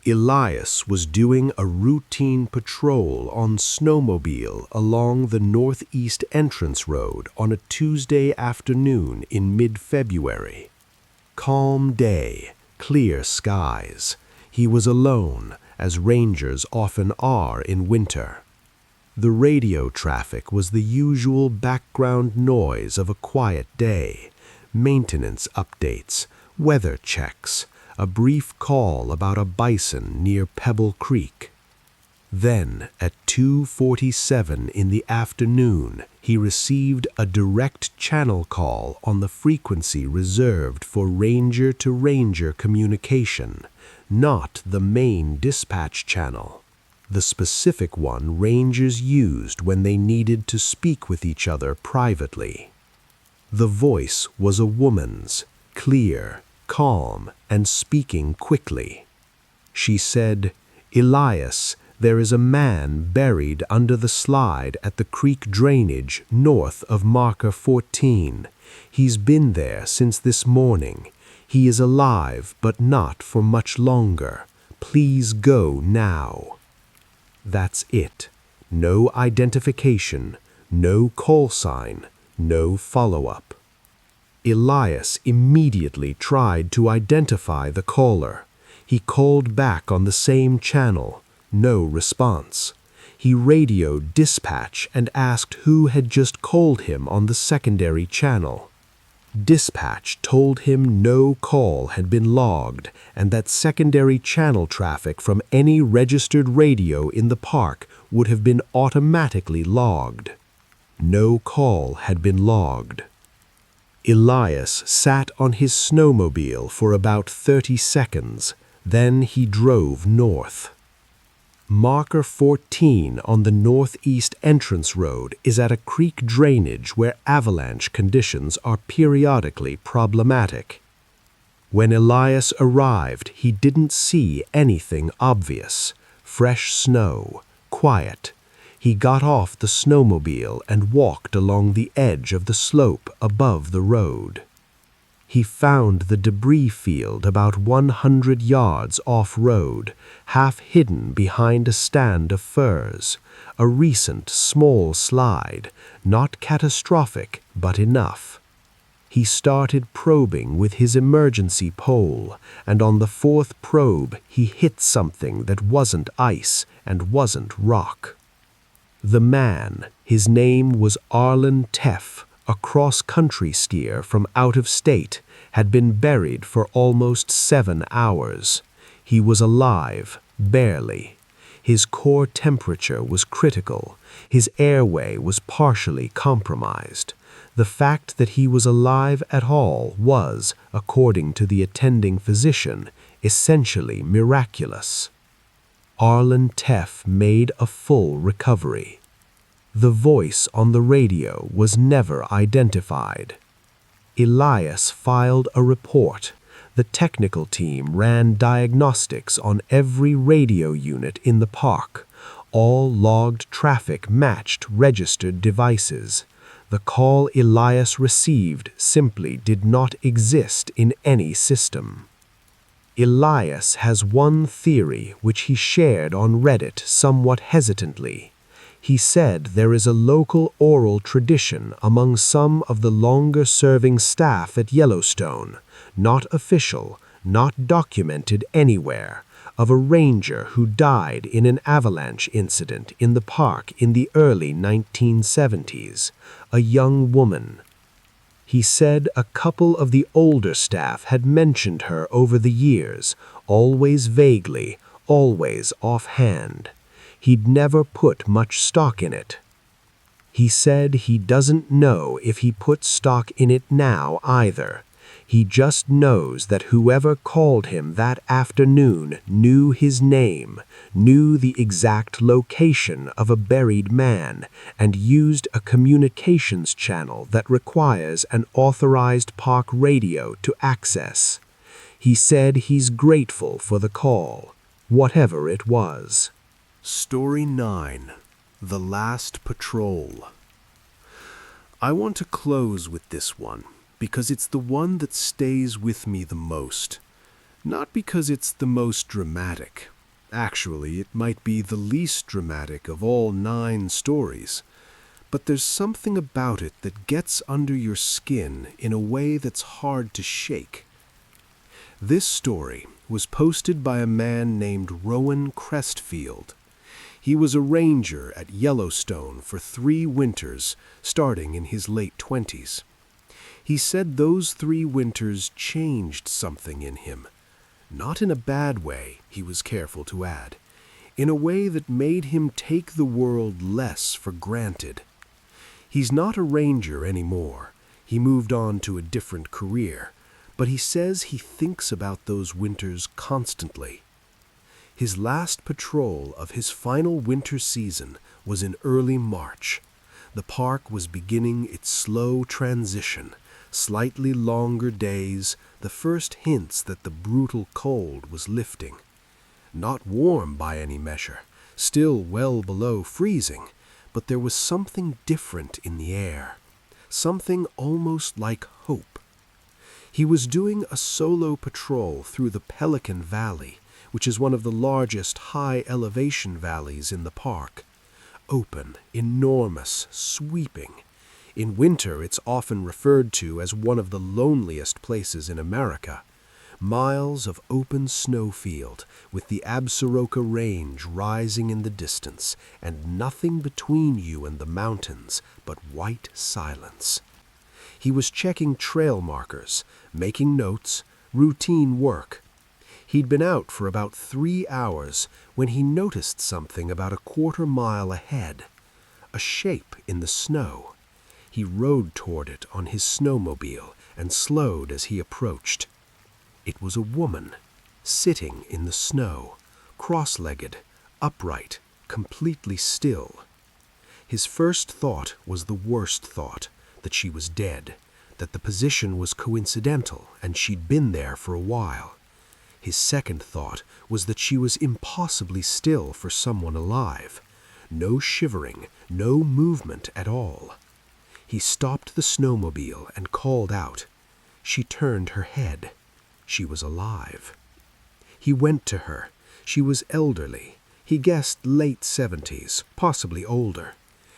Elias was doing a routine patrol on snowmobile along the northeast entrance road on a Tuesday afternoon in mid-February. Calm day, clear skies. He was alone, as rangers often are in winter. The radio traffic was the usual background noise of a quiet day, maintenance updates, weather checks, a brief call about a bison near Pebble Creek. Then, at 2:47 in the afternoon, he received a direct channel call on the frequency reserved for ranger-to-ranger communication, not the main dispatch channel, the specific one rangers used when they needed to speak with each other privately. The voice was a woman's, clear, calm, and speaking quickly. She said, "Elias, there is a man buried under the slide at the creek drainage north of marker 14. He's been there since this morning. He is alive, but not for much longer. Please go now." That's it. No identification, no call sign, no follow-up. Elias immediately tried to identify the caller. He called back on the same channel. No response. He radioed dispatch and asked who had just called him on the secondary channel. Dispatch told him no call had been logged and that secondary channel traffic from any registered radio in the park would have been automatically logged. No call had been logged. Elias sat on his snowmobile for about 30 seconds. Then he drove north. Marker 14 on the northeast entrance road is at a creek drainage where avalanche conditions are periodically problematic. When Elias arrived, he didn't see anything obvious. Fresh snow, quiet. He got off the snowmobile and walked along the edge of the slope above the road. He found the debris field about 100 yards off-road, half hidden behind a stand of firs, a recent small slide, not catastrophic, but enough. He started probing with his emergency pole, and on the fourth probe he hit something that wasn't ice and wasn't rock. The man, his name was Arlen Teff, a cross-country skier from out of state, had been buried for almost 7 hours. He was alive, barely. His core temperature was critical. His airway was partially compromised. The fact that he was alive at all was, according to the attending physician, essentially miraculous. Arlen Teff made a full recovery. The voice on the radio was never identified. Elias filed a report. The technical team ran diagnostics on every radio unit in the park. All logged traffic matched registered devices. The call Elias received simply did not exist in any system. Elias has one theory which he shared on Reddit somewhat hesitantly. He said there is a local oral tradition among some of the longer-serving staff at Yellowstone, not official, not documented anywhere, of a ranger who died in an avalanche incident in the park in the early 1970s, a young woman. He said a couple of the older staff had mentioned her over the years, always vaguely, always offhand. He'd never put much stock in it. He said he doesn't know if he put stock in it now either. He just knows that whoever called him that afternoon knew his name, knew the exact location of a buried man, and used a communications channel that requires an authorized park radio to access. He said he's grateful for the call, whatever it was. Story 9. The Last Patrol. I want to close with this one, because it's the one that stays with me the most. Not because it's the most dramatic. Actually, it might be the least dramatic of all 9 stories. But there's something about it that gets under your skin in a way that's hard to shake. This story was posted by a man named Rowan Crestfield. He was a ranger at Yellowstone for 3 winters, starting in his late 20s. He said those 3 winters changed something in him. Not in a bad way, he was careful to add. In a way that made him take the world less for granted. He's not a ranger anymore. He moved on to a different career. But he says he thinks about those winters constantly. His last patrol of his final winter season was in early March. The park was beginning its slow transition, slightly longer days, the first hints that the brutal cold was lifting. Not warm by any measure, still well below freezing, but there was something different in the air, something almost like hope. He was doing a solo patrol through the Pelican Valley, which is one of the largest high-elevation valleys in the park. Open, enormous, sweeping. In winter, it's often referred to as one of the loneliest places in America. Miles of open snowfield, with the Absaroka Range rising in the distance, and nothing between you and the mountains but white silence. He was checking trail markers, making notes, routine work. He'd been out for about 3 hours when he noticed something about a quarter-mile ahead. A shape in the snow. He rode toward it on his snowmobile and slowed as he approached. It was a woman, sitting in the snow, cross-legged, upright, completely still. His first thought was the worst thought, that she was dead, that the position was coincidental and she'd been there for a while. His second thought was that she was impossibly still for someone alive. No shivering, no movement at all. He stopped the snowmobile and called out. She turned her head. She was alive. He went to her. She was elderly. He guessed late 70s, possibly older.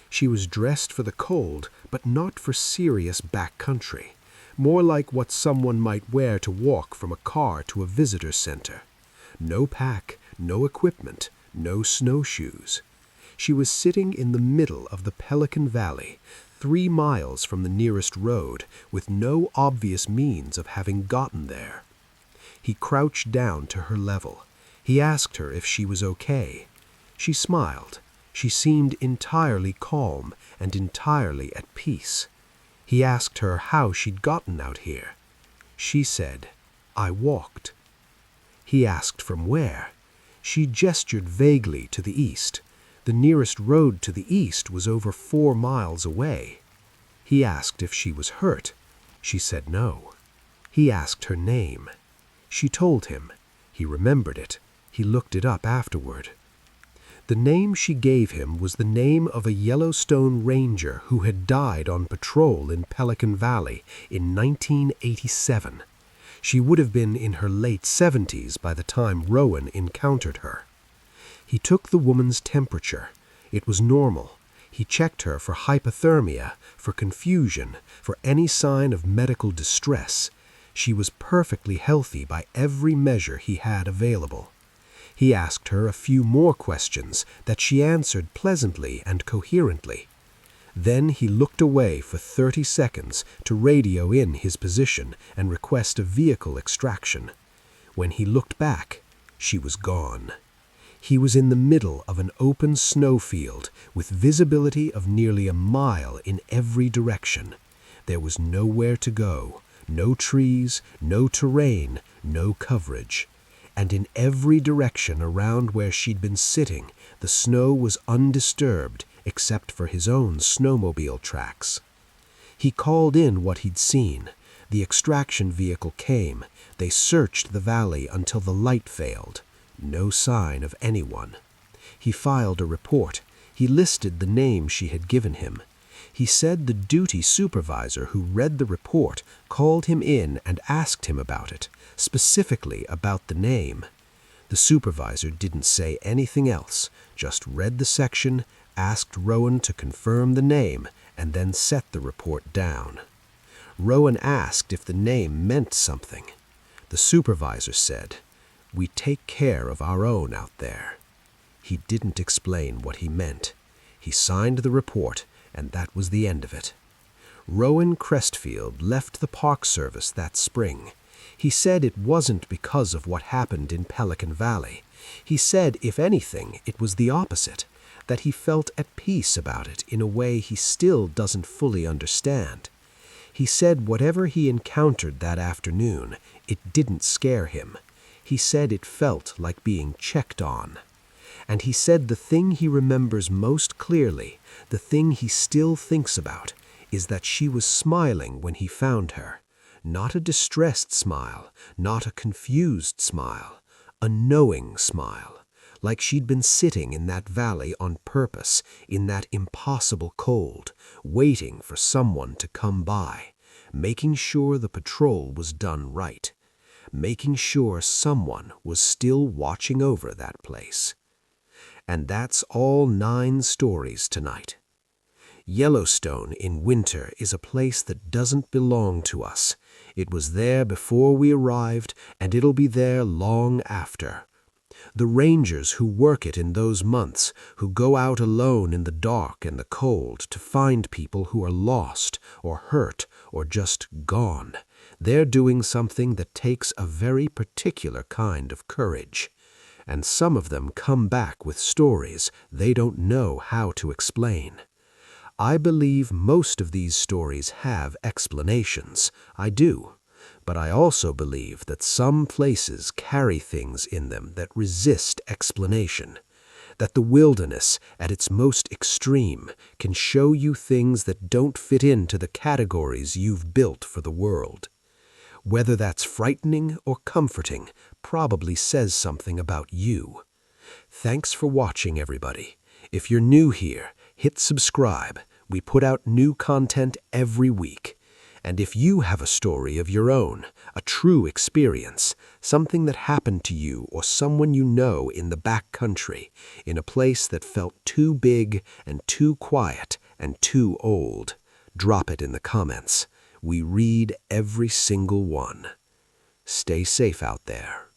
She was dressed for the cold, but not for serious backcountry. More like what someone might wear to walk from a car to a visitor center. No pack, no equipment, no snowshoes. She was sitting in the middle of the Pelican Valley, 3 miles from the nearest road, with no obvious means of having gotten there. He crouched down to her level. He asked her if she was okay. She smiled. She seemed entirely calm and entirely at peace. He asked her how she'd gotten out here. She said, "I walked." He asked from where. She gestured vaguely to the east. The nearest road to the east was over 4 miles away. He asked if she was hurt. She said no. He asked her name. She told him. He remembered it. He looked it up afterward. The name she gave him was the name of a Yellowstone ranger who had died on patrol in Pelican Valley in 1987. She would have been in her late 70s by the time Rowan encountered her. He took the woman's temperature. It was normal. He checked her for hypothermia, for confusion, for any sign of medical distress. She was perfectly healthy by every measure he had available. He asked her a few more questions that she answered pleasantly and coherently. Then he looked away for 30 seconds to radio in his position and request a vehicle extraction. When he looked back, she was gone. He was in the middle of an open snowfield with visibility of nearly a mile in every direction. There was nowhere to go, no trees, no terrain, no coverage. And in every direction around where she'd been sitting, the snow was undisturbed except for his own snowmobile tracks. He called in what he'd seen. The extraction vehicle came. They searched the valley until the light failed. No sign of anyone. He filed a report. He listed the name she had given him. He said the duty supervisor who read the report called him in and asked him about it, specifically about the name. The supervisor didn't say anything else, just read the section, asked Rowan to confirm the name, and then set the report down. Rowan asked if the name meant something. The supervisor said, "We take care of our own out there." He didn't explain what he meant. He signed the report, and that was the end of it. Rowan Crestfield left the Park Service that spring. He said it wasn't because of what happened in Pelican Valley. He said, if anything, it was the opposite, that he felt at peace about it in a way he still doesn't fully understand. He said whatever he encountered that afternoon, it didn't scare him. He said it felt like being checked on. And he said the thing he remembers most clearly, the thing he still thinks about, is that she was smiling when he found her. Not a distressed smile, not a confused smile, a knowing smile, like she'd been sitting in that valley on purpose, in that impossible cold, waiting for someone to come by, making sure the patrol was done right, making sure someone was still watching over that place. And that's all 9 stories tonight. Yellowstone in winter is a place that doesn't belong to us. It was there before we arrived, and it'll be there long after. The rangers who work it in those months, who go out alone in the dark and the cold to find people who are lost or hurt or just gone, they're doing something that takes a very particular kind of courage. And some of them come back with stories they don't know how to explain. I believe most of these stories have explanations. I do. But I also believe that some places carry things in them that resist explanation. That the wilderness, at its most extreme, can show you things that don't fit into the categories you've built for the world. Whether that's frightening or comforting probably says something about you. Thanks for watching, everybody. If you're new here, hit subscribe. We put out new content every week. And if you have a story of your own, a true experience, something that happened to you or someone you know in the backcountry, in a place that felt too big and too quiet and too old, drop it in the comments. We read every single one. Stay safe out there.